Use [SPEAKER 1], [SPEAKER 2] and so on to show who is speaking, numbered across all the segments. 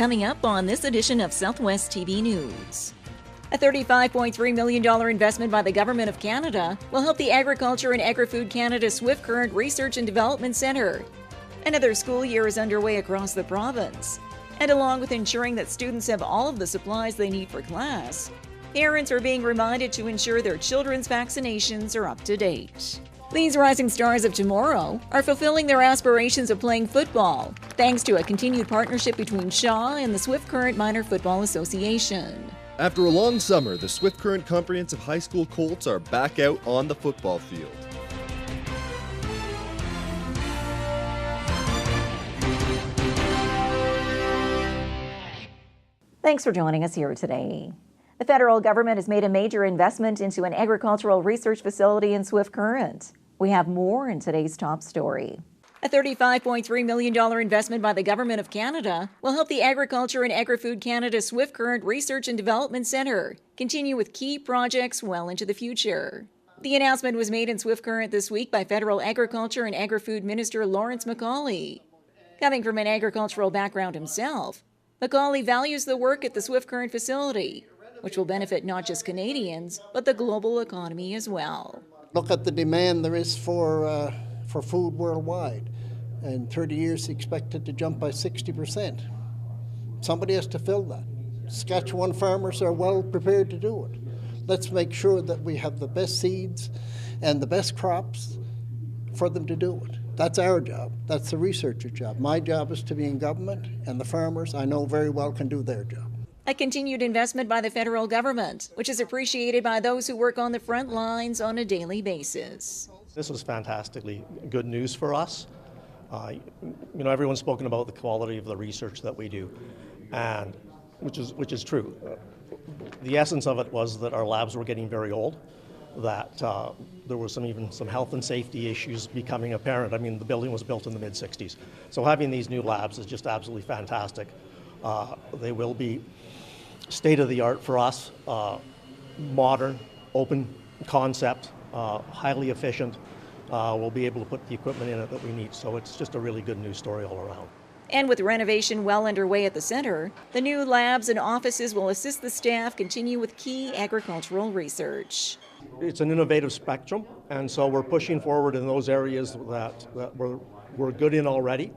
[SPEAKER 1] coming up on this edition of Southwest TV News. A $35.3 million investment by the Government of Canada will help the Agriculture and Agri-Food Canada Swift Current Research and Development Centre. Another school year is underway across the province. And along with ensuring that students have all of the supplies they need for class, parents are being reminded to ensure their children's vaccinations are up to date. These rising stars of tomorrow are fulfilling their aspirations of playing football, thanks to a continued partnership between Shaw and the Swift Current Minor Football Association.
[SPEAKER 2] After a long summer, the Swift Current Comprehensive High School Colts are back out on the football field.
[SPEAKER 1] Thanks for joining us here today. The federal government has made a major investment into an agricultural research facility in Swift Current. We have more in today's top story. A $35.3 million investment by the Government of Canada will help the Agriculture and Agri-Food Canada Swift Current Research and Development Centre continue with key projects well into the future. The announcement was made in Swift Current this week by Federal Agriculture and Agri-Food Minister Lawrence MacAulay. Coming from an agricultural background himself, MacAulay values the work at the Swift Current facility, which will benefit not just Canadians, but the global economy as well.
[SPEAKER 3] Look at the demand there is for food worldwide. In 30 years, expected to jump by 60%. Somebody has to fill that. Saskatchewan farmers are well prepared to do it. Let's make sure that we have the best seeds and the best crops for them to do it. That's our job. That's the researcher's job. My job is to be in government, and the farmers, I know very well, can do their job.
[SPEAKER 1] A continued investment by the federal government, which is appreciated by those who work on the front lines on a daily basis.
[SPEAKER 4] This was fantastically good news for us. Everyone's spoken about the quality of the research that we do, and which is true. The essence of it was that our labs were getting very old, that there were some health and safety issues becoming apparent. I mean, the building was built in the mid-'60s. So having these new labs is just absolutely fantastic. They will be state-of-the-art for us, modern, open concept, highly efficient. We'll be able to put the equipment in it that we need. So it's just a really good news story all around.
[SPEAKER 1] And with renovation well underway at the center, the new labs and offices will assist the staff continue with key agricultural research.
[SPEAKER 4] It's an innovative spectrum, and so we're pushing forward in those areas that we're good in already,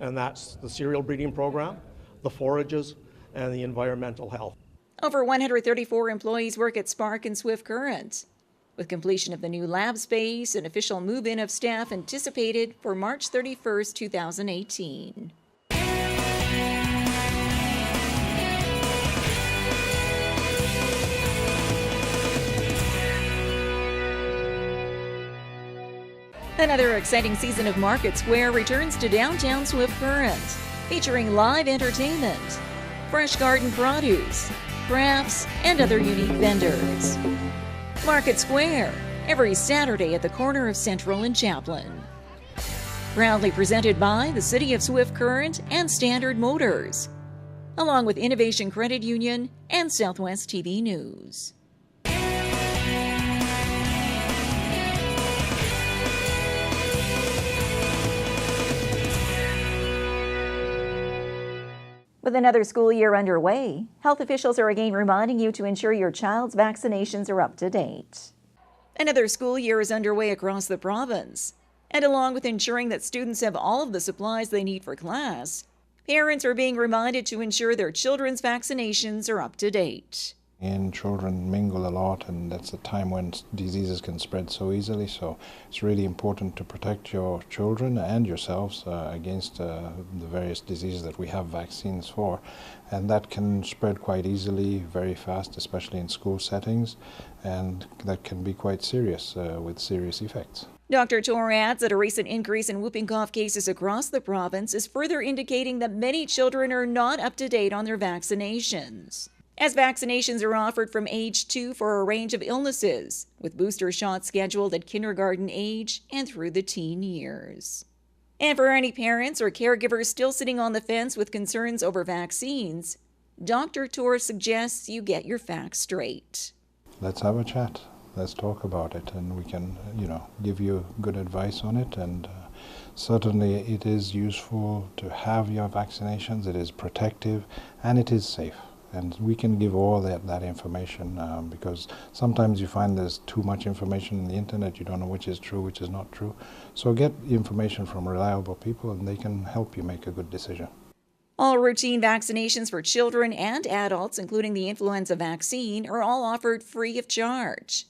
[SPEAKER 4] and that's the cereal breeding program, the forages, and the environmental health.
[SPEAKER 1] Over 134 employees work at SPARC in Swift Current, with completion of the new lab space and official move-in of staff anticipated for March 31st, 2018. Another exciting season of Market Square returns to downtown Swift Current, featuring live entertainment, fresh garden produce, crafts, and other unique vendors. Market Square, every Saturday at the corner of Central and Chaplin. Proudly presented by the City of Swift Current and Standard Motors, along with Innovation Credit Union and Southwest TV News. With another school year underway, health officials are again reminding you to ensure your child's vaccinations are up to date. Another school year is underway across the province, and along with ensuring that students have all of the supplies they need for class, parents are being reminded to ensure their children's vaccinations are up to date.
[SPEAKER 5] And children mingle a lot, and that's a time when diseases can spread so easily, so it's really important to protect your children and yourselves against the various diseases that we have vaccines for, and that can spread quite easily, very fast, especially in school settings, and that can be quite serious with serious effects.
[SPEAKER 1] Dr. Torr adds that a recent increase in whooping cough cases across the province is further indicating that many children are not up to date on their vaccinations, as vaccinations are offered from age 2 for a range of illnesses, with booster shots scheduled at kindergarten age and through the teen years. And for any parents or caregivers still sitting on the fence with concerns over vaccines, Dr. Torr suggests you get your facts straight.
[SPEAKER 5] Let's have a chat. Let's talk about it, and we can, give you good advice on it and certainly it is useful to have your vaccinations. It is protective and it is safe. And we can give all that information because sometimes you find there's too much information on the internet. You don't know which is true, which is not true. So get information from reliable people and they can help you make a good decision.
[SPEAKER 1] All routine vaccinations for children and adults, including the influenza vaccine, are all offered free of charge.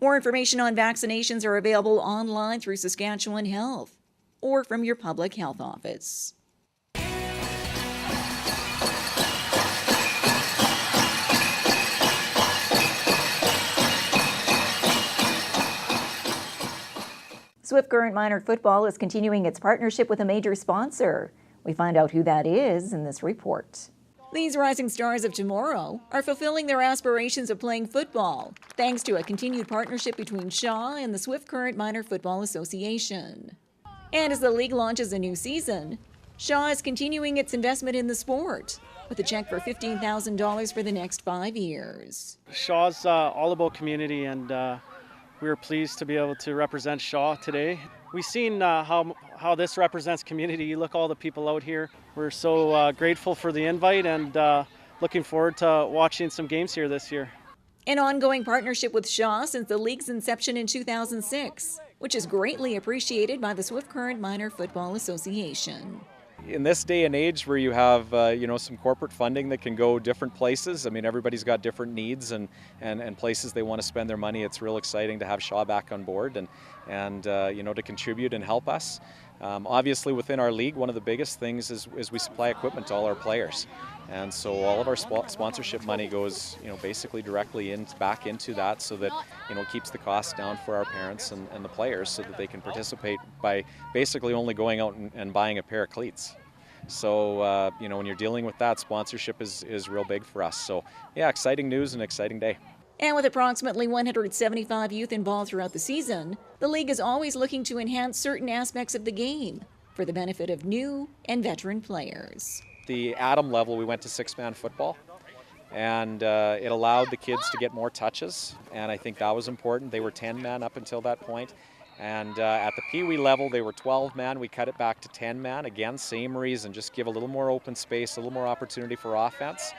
[SPEAKER 1] More information on vaccinations are available online through Saskatchewan Health or from your public health office. Swift Current Minor Football is continuing its partnership with a major sponsor. We find out who that is in this report. These rising stars of tomorrow are fulfilling their aspirations of playing football, thanks to a continued partnership between Shaw and the Swift Current Minor Football Association. And as the league launches a new season, Shaw is continuing its investment in the sport, with a check for $15,000 for the next 5 years.
[SPEAKER 6] Shaw's all about community, and we were pleased to be able to represent Shaw today. We've seen how this represents community. You look all the people out here. We're so grateful for the invite and looking forward to watching some games here this year.
[SPEAKER 1] An ongoing partnership with Shaw since the league's inception in 2006, which is greatly appreciated by the Swift Current Minor Football Association.
[SPEAKER 7] In this day and age where you have some corporate funding that can go different places, I mean, everybody's got different needs and places they want to spend their money. It's real exciting to have Shaw back on board and to contribute and help us. Obviously within our league, one of the biggest things is we supply equipment to all our players. And so all of our sponsorship money goes basically directly back into that, so that it keeps the costs down for our parents and the players, so that they can participate by basically only going out and buying a pair of cleats. So when you're dealing with that, sponsorship is real big for us. So yeah, exciting news and exciting day.
[SPEAKER 1] And with approximately 175 youth involved throughout the season, the league is always looking to enhance certain aspects of the game for the benefit of new and veteran players.
[SPEAKER 7] The Atom level, we went to 6-man football, and it allowed the kids to get more touches, and I think that was important. They were 10-man up until that point, and at the Pee Wee level, they were 12-man. We cut it back to 10-man. Again, same reason, just give a little more open space, a little more opportunity for offense.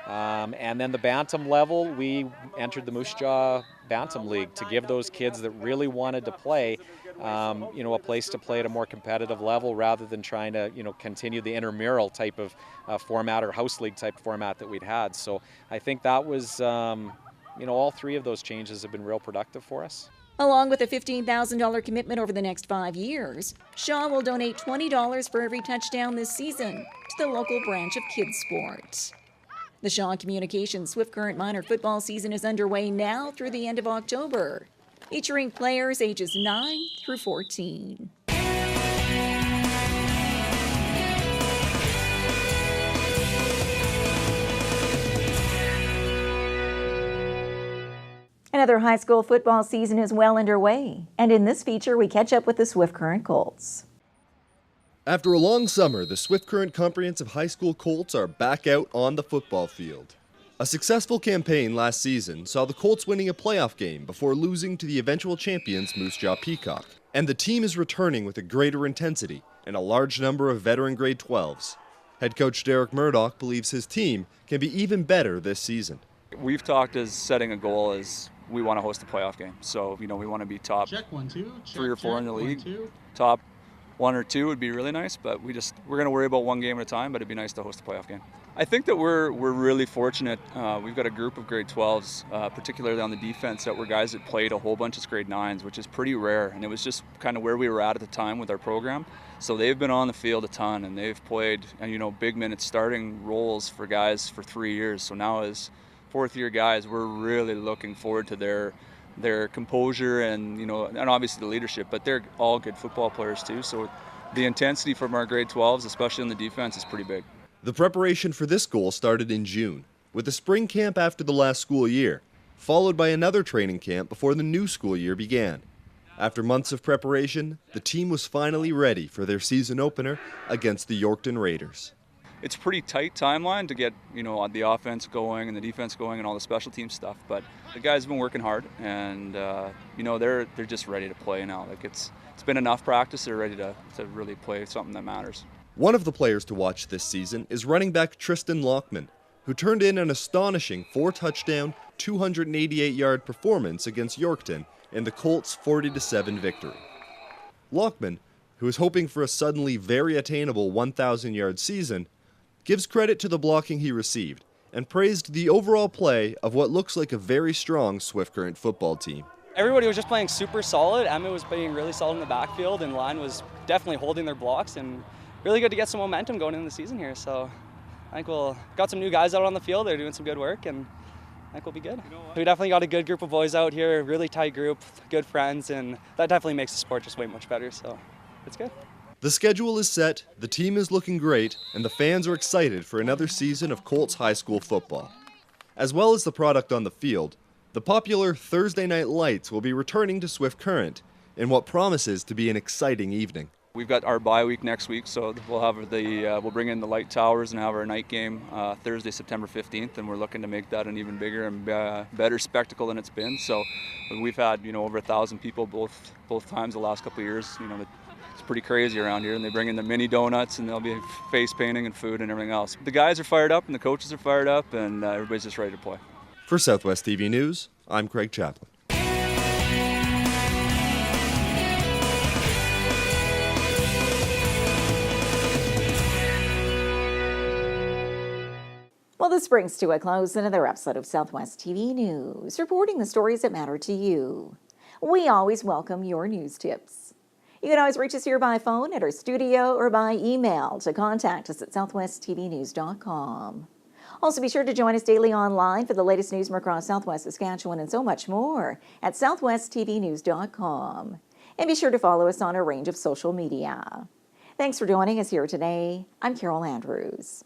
[SPEAKER 7] And then the Bantam level, we entered the Moose Jaw Bantam League to give those kids that really wanted to play, a place to play at a more competitive level, rather than trying to, continue the intramural type of format or house league type format that we'd had. So I think that was, all three of those changes have been real productive for us.
[SPEAKER 1] Along with a $15,000 commitment over the next 5 years, Shaw will donate $20 for every touchdown this season to the local branch of Kids Sport. The Shaw Communications Swift Current Minor Football season is underway now through the end of October, featuring players ages 9 through 14. Another high school football season is well underway, and in this feature we catch up with the Swift Current Colts.
[SPEAKER 2] After a long summer, the Swift Current Comprehensive High School Colts are back out on the football field. A successful campaign last season saw the Colts winning a playoff game before losing to the eventual champions Moose Jaw Peacock. And the team is returning with a greater intensity and a large number of veteran grade 12s. Head coach Derek Murdoch believes his team can be even better this season.
[SPEAKER 8] We've talked as setting a goal as we want to host a playoff game. So, we want to be top 3 or 4 in the league. Top 1 or 2 would be really nice, but we're going to worry about one game at a time, but it'd be nice to host a playoff game. I think that we're really fortunate. We've got a group of grade 12s, particularly on the defense, that were guys that played a whole bunch of grade 9s, which is pretty rare, and it was just kind of where we were at the time with our program. So they've been on the field a ton, and they've played, big minute starting roles for guys for 3 years. So now as fourth-year guys, we're really looking forward to their composure and obviously the leadership, but they're all good football players too. So the intensity from our grade 12s, especially on the defense, is pretty big.
[SPEAKER 2] The preparation for this goal started in June, with a spring camp after the last school year, followed by another training camp before the new school year began. After months of preparation, the team was finally ready for their season opener against the Yorkton Raiders.
[SPEAKER 8] it's a pretty tight timeline to get, the offense going and the defense going and all the special team stuff. But the guys have been working hard, and they're just ready to play now. Like it's been enough practice. They're ready to really play something that matters.
[SPEAKER 2] One of the players to watch this season is running back Tristan Lockman, who turned in an astonishing 4-touchdown, 288-yard performance against Yorkton in the Colts' 40-7 victory. Lockman, who is hoping for a suddenly very attainable 1,000-yard season, gives credit to the blocking he received and praised the overall play of what looks like a very strong Swift Current football team.
[SPEAKER 9] Everybody was just playing super solid. Emmett was playing really solid in the backfield, and line was definitely holding their blocks, and really good to get some momentum going into the season here. So I think we'll got some new guys out on the field. They're doing some good work, and I think we'll be good. We definitely got a good group of boys out here, really tight group, good friends, and that definitely makes the sport just way much better. So it's good.
[SPEAKER 2] The schedule is set, the team is looking great, and the fans are excited for another season of Colts high school football. As well as the product on the field, the popular Thursday Night Lights will be returning to Swift Current in what promises to be an exciting evening.
[SPEAKER 8] We've got our bye week next week, so we'll bring in the light towers and have our night game Thursday, September 15th, and we're looking to make that an even bigger and better spectacle than it's been. So we've had over 1,000 people both times the last couple of years. It's pretty crazy around here, and they bring in the mini donuts, and there'll be face painting and food and everything else. The guys are fired up, and the coaches are fired up, and everybody's just ready to play.
[SPEAKER 2] For Southwest TV News, I'm Craig Chaplin.
[SPEAKER 1] Well, this brings to a close another episode of Southwest TV News, reporting the stories that matter to you. We always welcome your news tips. You can always reach us here by phone at our studio or by email to contact us at southwesttvnews.com. Also, be sure to join us daily online for the latest news from across Southwest Saskatchewan and so much more at southwesttvnews.com. And be sure to follow us on a range of social media. Thanks for joining us here today. I'm Carol Andrews.